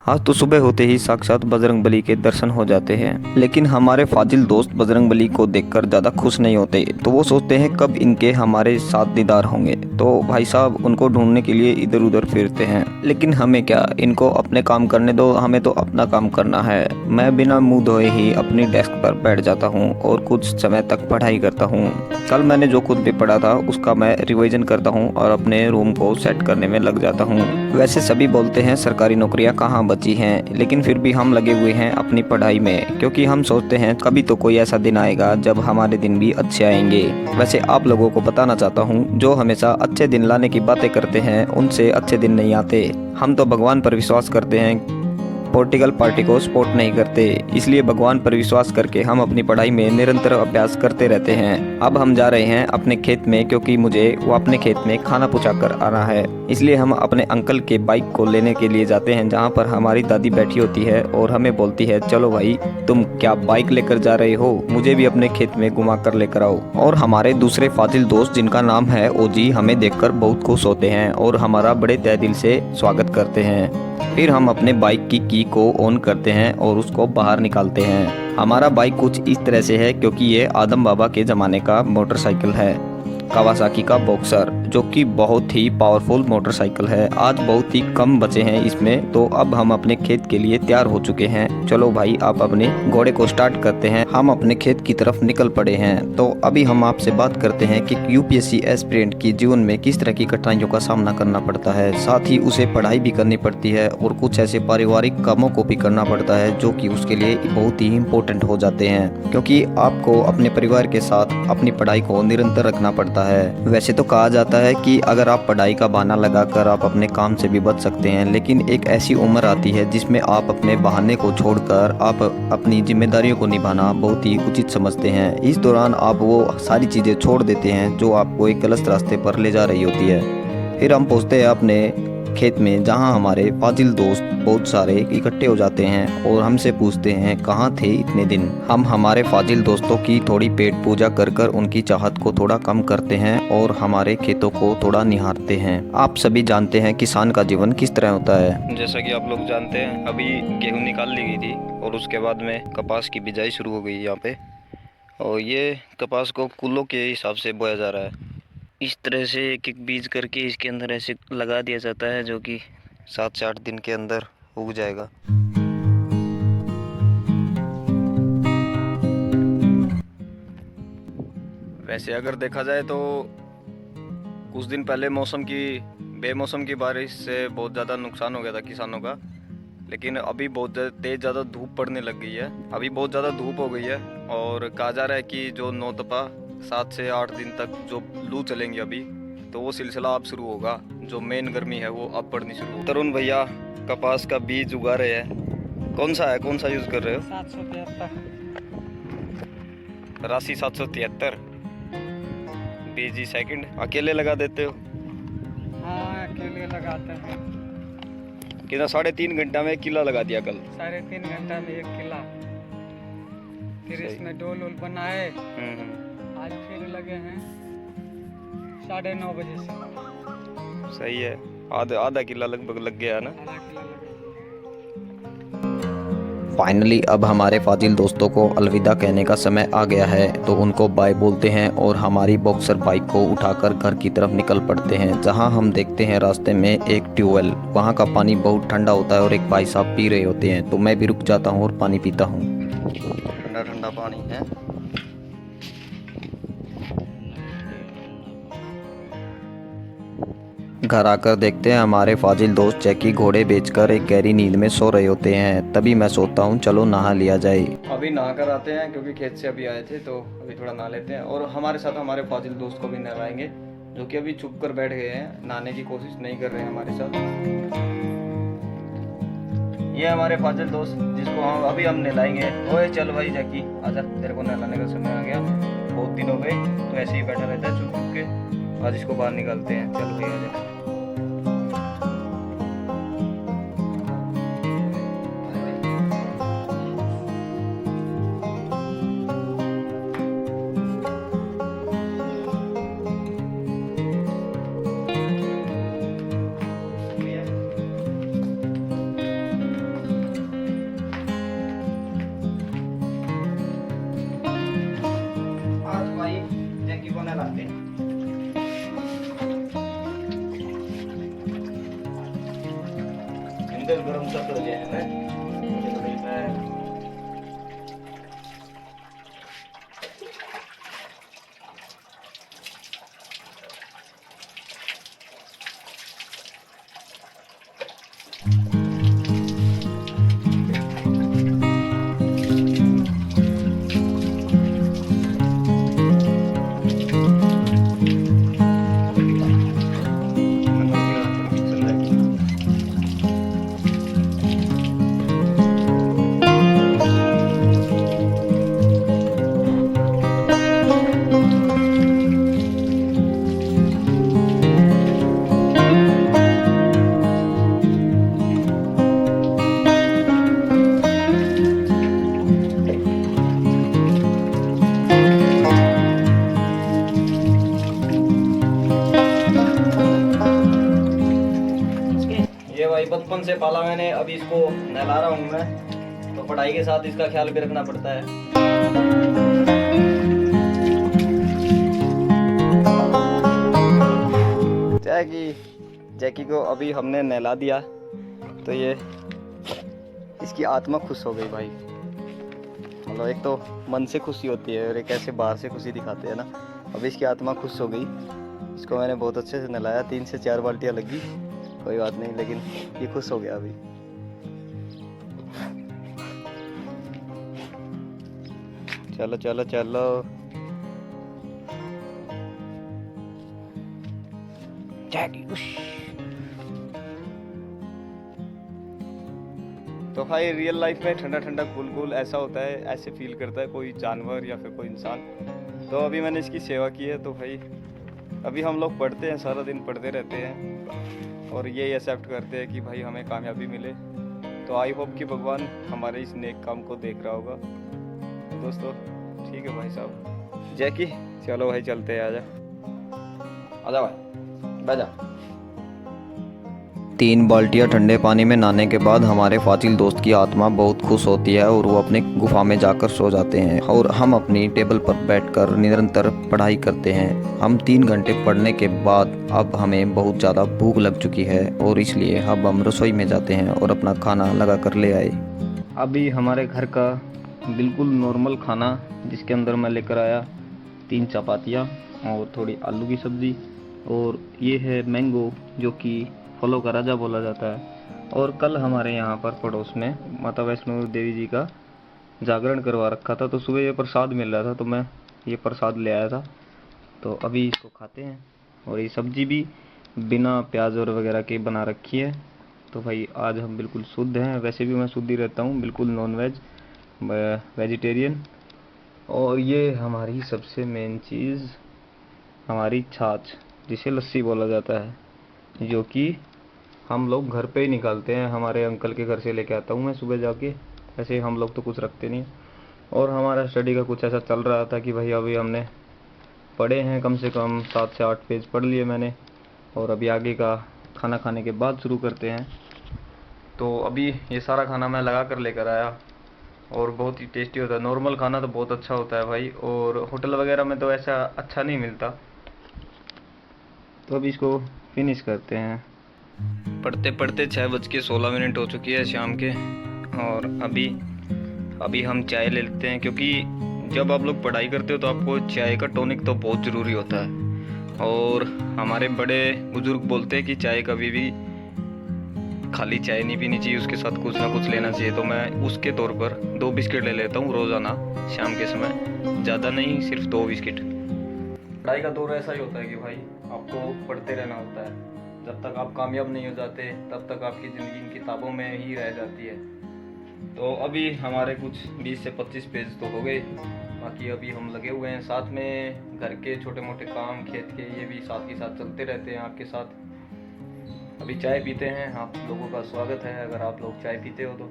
हाँ, तो सुबह होते ही साक्षात बजरंगबली के दर्शन हो जाते हैं। लेकिन हमारे फाजिल दोस्त बजरंगबली को देखकर ज़्यादा खुश नहीं होते, तो वो सोचते हैं कब इनके हमारे साथ दीदार होंगे। तो भाई साहब उनको ढूंढने के लिए इधर उधर फिरते हैं, लेकिन हमें क्या, इनको अपने काम करने दो, हमें तो अपना काम करना है। मैं बिना मुंह धोए ही अपनी डेस्क पर बैठ जाता हूँ और कुछ समय तक पढ़ाई करता हूँ। कल मैंने जो कुछ भी पढ़ा था उसका मैं रिवीजन करता हूँ और अपने रूम को सेट करने में लग जाता हूँ। वैसे सभी बोलते हैं सरकारी नौकरियां कहाँ बची हैं, लेकिन फिर भी हम लगे हुए हैं अपनी पढ़ाई में, क्योंकि हम सोचते हैं कभी तो कोई ऐसा दिन आएगा जब हमारे दिन भी अच्छे आएंगे। वैसे आप लोगों को बताना चाहता हूँ, जो हमेशा अच्छे दिन लाने की बातें करते हैं उनसे अच्छे दिन नहीं आते। हम तो भगवान पर विश्वास करते हैं, पॉलिटिकल पार्टी को सपोर्ट नहीं करते। इसलिए भगवान पर विश्वास करके हम अपनी पढ़ाई में निरंतर अभ्यास करते रहते हैं। अब हम जा रहे हैं अपने खेत में, क्योंकि मुझे वो अपने खेत में खाना पहुंचा कर आना है। इसलिए हम अपने अंकल के बाइक को लेने के लिए जाते हैं, जहां पर हमारी दादी बैठी होती है और हमें बोलती है चलो भाई, तुम क्या बाइक लेकर जा रहे हो, मुझे भी अपने खेत में घुमा कर लेकर आओ। और हमारे दूसरे फाजिल दोस्त जिनका नाम है ओजी हमें देखकर बहुत खुश होते हैं और हमारा बड़े तहे दिल से स्वागत करते हैं। फिर हम अपने बाइक की को ऑन करते हैं और उसको बाहर निकालते हैं। हमारा बाइक कुछ इस तरह से है, क्योंकि ये आदम बाबा के ज़माने का मोटरसाइकिल है, कावासाकी का बॉक्सर, जो कि बहुत ही पावरफुल मोटरसाइकिल है। आज बहुत ही कम बचे हैं इसमें, तो अब हम अपने खेत के लिए तैयार हो चुके हैं। चलो भाई, आप अपने घोड़े को स्टार्ट करते हैं, हम अपने खेत की तरफ निकल पड़े हैं। तो अभी हम आपसे बात करते हैं कि यूपीएससी एस्पिरेंट की जीवन में किस तरह की कठिनाइयों का सामना करना पड़ता है। साथ ही उसे पढ़ाई भी करनी पड़ती है और कुछ ऐसे पारिवारिक कामों को भी करना पड़ता है जो कि उसके लिए बहुत ही इम्पोर्टेंट हो जाते हैं, क्योंकि आपको अपने परिवार के साथ अपनी पढ़ाई को निरंतर रखना पड़ता है। वैसे तो कहा जाता है कि अगर आप पढ़ाई का बहाना लगाकर आप अपने काम से भी बच सकते हैं, लेकिन एक ऐसी उम्र आती है जिसमें आप अपने बहाने को छोड़कर आप अपनी जिम्मेदारियों को निभाना बहुत ही उचित समझते हैं। इस दौरान आप वो सारी चीज़ें छोड़ देते हैं जो आपको एक गलत रास्ते पर ले जा रही होती है। फिर हम पहुंचते हैं अपने खेत में, जहां हमारे फाजिल दोस्त बहुत सारे इकट्ठे हो जाते हैं और हमसे पूछते हैं कहाँ थे इतने दिन। हम हमारे फाजिल दोस्तों की थोड़ी पेट पूजा कर कर उनकी चाहत को थोड़ा कम करते हैं और हमारे खेतों को थोड़ा निहारते हैं। आप सभी जानते हैं किसान का जीवन किस तरह होता है। जैसा कि आप लोग जानते हैं, अभी गेहूँ निकाल ली गई थी और उसके बाद में कपास की बिजाई शुरू हो गई यहाँ पे, और ये कपास को कुल्लों के हिसाब से बोया जा रहा है। इस तरह से एक एक बीज करके इसके अंदर ऐसे लगा दिया जाता है, जो कि 7 से 8 दिन के अंदर उग जाएगा। वैसे अगर देखा जाए तो कुछ दिन पहले बेमौसम की बारिश से बहुत ज़्यादा नुकसान हो गया था किसानों का, लेकिन अभी बहुत तेज़ ज़्यादा धूप पड़ने लग गई है। अभी बहुत ज़्यादा धूप हो गई है और कहा जा रहा है कि जो नौतपा 7 से 8 दिन तक जो लू चलेंगी अभी, तो वो सिलसिला अब शुरू होगा। जो मेन गर्मी है वो अब पड़नी शुरू होगी। तरुण भैया कपास का बीज उगा रहे हैं। कौन सा है, कौन सा यूज़ कर रहे हो? 773 राशि 773 बीज सेकंड अकेले लगा देते हो? हाँ, अकेले लगाते हैं। कितना 3.5 घंटा में 1 किला लगा दिया कल? 3.5 घंटा में 1 किला। फिर इसमें डोल वोल बनाए। आज फिर लगे हैं 9:30 बजे से। सही है, आधा किला लगभग लग गया ना। आधा किला लगे। फाइनली अब हमारे फाजिल दोस्तों को अलविदा कहने का समय आ गया है, तो उनको बाय बोलते हैं और हमारी बॉक्सर बाइक को उठाकर घर की तरफ निकल पड़ते हैं, जहां हम देखते हैं रास्ते में एक ट्यूबवेल। वहां का पानी बहुत ठंडा होता है और एक भाई साहब पी रहे होते हैं, तो मैं भी रुक जाता हूं और पानी पीता हूं। ठंडा ठंडा पानी है। घर आकर देखते हैं हमारे फाजिल दोस्त जैकी घोड़े बेचकर एक गहरी नींद में सो रहे होते हैं। तभी मैं सोचता हूँ चलो नहा लिया जाए। अभी नहा कर आते हैं, क्योंकि खेत से अभी आए थे, तो अभी थोड़ा नहा लेते हैं और हमारे साथ हमारे फाजिल दोस्त को भी नहलाएंगे, जो कि अभी छुप कर बैठ गए हैं, नहाने की कोशिश नहीं कर रहे हैं हमारे साथ। ये हमारे फाजिल दोस्त जिसको हम नहलाएंगे। ओए चल भाई जैकी आजा, तेरे को नहलाने का समय आ गया। बहुत दिन हो गए तो ऐसे ही बैठा रहता है चुप चुप के, आज इसको बाहर निकालते हैं। चल भाई आजा। रूम तक तो गया है मैं ये भाई बचपन से पाला मैंने, अभी इसको नहला रहा हूँ मैं, तो पढ़ाई के साथ इसका ख्याल भी रखना पड़ता है। जैकी को अभी हमने नहला दिया, तो ये इसकी आत्मा खुश हो गई भाई। मतलब एक तो मन से खुशी होती है और एक ऐसे बाहर से खुशी दिखाते हैं ना। अभी इसकी आत्मा खुश हो गई। इसको मैंने बहुत अच्छे से नहलाया, 3 से 4 बाल्टियाँ लगी, कोई बात नहीं, लेकिन ये खुश हो गया अभी। चलो चलो चलो। तो भाई रियल लाइफ में ठंडा ठंडा कूल कूल ऐसा होता है, ऐसे फील करता है कोई जानवर या फिर कोई इंसान। तो अभी मैंने इसकी सेवा की है, तो भाई अभी हम लोग पढ़ते हैं, सारा दिन पढ़ते रहते हैं और ये एक्सेप्ट करते हैं कि भाई हमें कामयाबी मिले। तो आई होप कि भगवान हमारे इस नेक काम को देख रहा होगा। दोस्तों ठीक है भाई साहब। जैकी चलो भाई चलते हैं, आजा भाई बैजा। 3 बाल्टियाँ ठंडे पानी में नहाने के बाद हमारे फाजिल दोस्त की आत्मा बहुत खुश होती है और वो अपने गुफा में जाकर सो जाते हैं और हम अपनी टेबल पर बैठकर निरंतर पढ़ाई करते हैं। हम 3 घंटे पढ़ने के बाद अब हमें बहुत ज़्यादा भूख लग चुकी है और इसलिए अब हम रसोई में जाते हैं और अपना खाना लगा कर ले आए। अभी हमारे घर का बिल्कुल नॉर्मल खाना, जिसके अंदर मैं लेकर आया 3 चपातियाँ और थोड़ी आलू की सब्ज़ी, और ये है मैंगो जो कि फलों का राजा बोला जाता है। और कल हमारे यहाँ पर पड़ोस में माता वैष्णो देवी जी का जागरण करवा रखा था, तो सुबह ये प्रसाद मिल रहा था, तो मैं ये प्रसाद ले आया था। तो अभी इसको खाते हैं। और ये सब्जी भी बिना प्याज और वगैरह के बना रखी है। तो भाई आज हम बिल्कुल शुद्ध हैं, वैसे भी मैं शुद्ध ही रहता हूँ, बिल्कुल नॉन वेज वेजिटेरियन। और ये हमारी सबसे मेन चीज़, हमारी छाछ, जिसे लस्सी बोला जाता है, जो कि हम लोग घर पे ही निकालते हैं। हमारे अंकल के घर से लेके आता हूँ मैं सुबह जाके। ऐसे हम लोग तो कुछ रखते नहीं। और हमारा स्टडी का कुछ ऐसा चल रहा था कि भाई अभी हमने पढ़े हैं कम से कम 7 से 8 पेज पढ़ लिए मैंने, और अभी आगे का खाना खाने के बाद शुरू करते हैं। तो अभी ये सारा खाना मैं लगा कर लेकर आया और बहुत ही टेस्टी होता है। नॉर्मल खाना तो बहुत अच्छा होता है भाई, और होटल वगैरह में तो ऐसा अच्छा नहीं मिलता। तो अभी इसको फिनिश करते हैं। पढ़ते पढ़ते 6:16 हो चुकी है शाम के, और अभी हम चाय ले लेते हैं, क्योंकि जब आप लोग पढ़ाई करते हो तो आपको चाय का टॉनिक तो बहुत ज़रूरी होता है। और हमारे बड़े बुजुर्ग बोलते हैं कि चाय कभी भी खाली चाय नहीं पीनी चाहिए, उसके साथ कुछ ना कुछ लेना चाहिए। तो मैं उसके तौर पर 2 बिस्किट ले लेता हूँ रोज़ाना शाम के समय, ज़्यादा नहीं, सिर्फ 2 बिस्किट। पढ़ाई का दौर ऐसा ही होता है कि भाई आपको पढ़ते रहना होता है। जब तक आप कामयाब नहीं हो जाते तब तक आपकी ज़िंदगी इन किताबों में ही रह जाती है। तो अभी हमारे कुछ 20 से 25 पेज तो हो गए, बाकी अभी हम लगे हुए हैं साथ में घर के छोटे मोटे काम, खेत के, ये भी साथ ही साथ चलते रहते हैं आपके साथ। अभी चाय पीते हैं, आप लोगों का स्वागत है अगर आप लोग चाय पीते हो तो।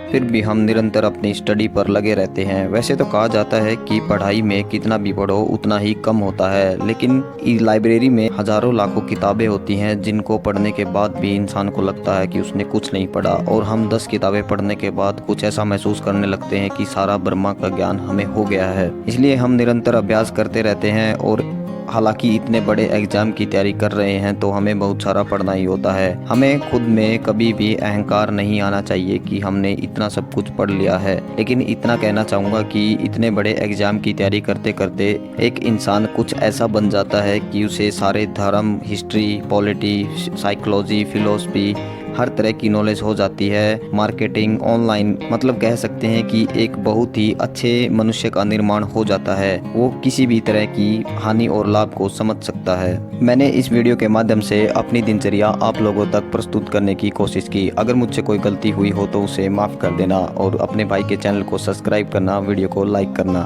फिर भी हम निरंतर अपनी स्टडी पर लगे रहते हैं। वैसे तो कहा जाता है कि पढ़ाई में कितना भी पढ़ो उतना ही कम होता है, लेकिन इस लाइब्रेरी में हजारों लाखों किताबें होती हैं जिनको पढ़ने के बाद भी इंसान को लगता है कि उसने कुछ नहीं पढ़ा। और हम 10 किताबें पढ़ने के बाद कुछ ऐसा महसूस करने लगते हैं कि सारा ब्रह्मा का ज्ञान हमें हो गया है। इसलिए हम निरंतर अभ्यास करते रहते हैं और हालांकि इतने बड़े एग्जाम की तैयारी कर रहे हैं तो हमें बहुत सारा पढ़ना ही होता है। हमें खुद में कभी भी अहंकार नहीं आना चाहिए कि हमने इतना सब कुछ पढ़ लिया है। लेकिन इतना कहना चाहूँगा कि इतने बड़े एग्जाम की तैयारी करते करते एक इंसान कुछ ऐसा बन जाता है कि उसे सारे धर्म, हिस्ट्री, पॉलिटी, साइकोलॉजी, फिलोसफी हर तरह की नॉलेज हो जाती है। मार्केटिंग, ऑनलाइन, मतलब कह सकते हैं कि एक बहुत ही अच्छे मनुष्य का निर्माण हो जाता है। वो किसी भी तरह की हानि और लाभ को समझ सकता है। मैंने इस वीडियो के माध्यम से अपनी दिनचर्या आप लोगों तक प्रस्तुत करने की कोशिश की। अगर मुझसे कोई गलती हुई हो तो उसे माफ़ कर देना और अपने भाई के चैनल को सब्सक्राइब करना, वीडियो को लाइक करना।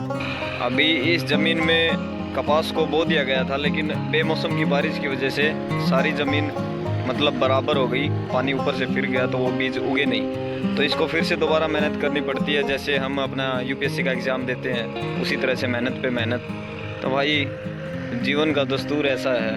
अभी इस ज़मीन में कपास को बो दिया गया था, लेकिन बेमौसम की बारिश की वजह से सारी ज़मीन मतलब बराबर हो गई, पानी ऊपर से फिर गया तो वो बीज उगे नहीं। तो इसको फिर से दोबारा मेहनत करनी पड़ती है। जैसे हम अपना यूपीएससी का एग्ज़ाम देते हैं उसी तरह से मेहनत पे मेहनत। तो भाई जीवन का दस्तूर ऐसा है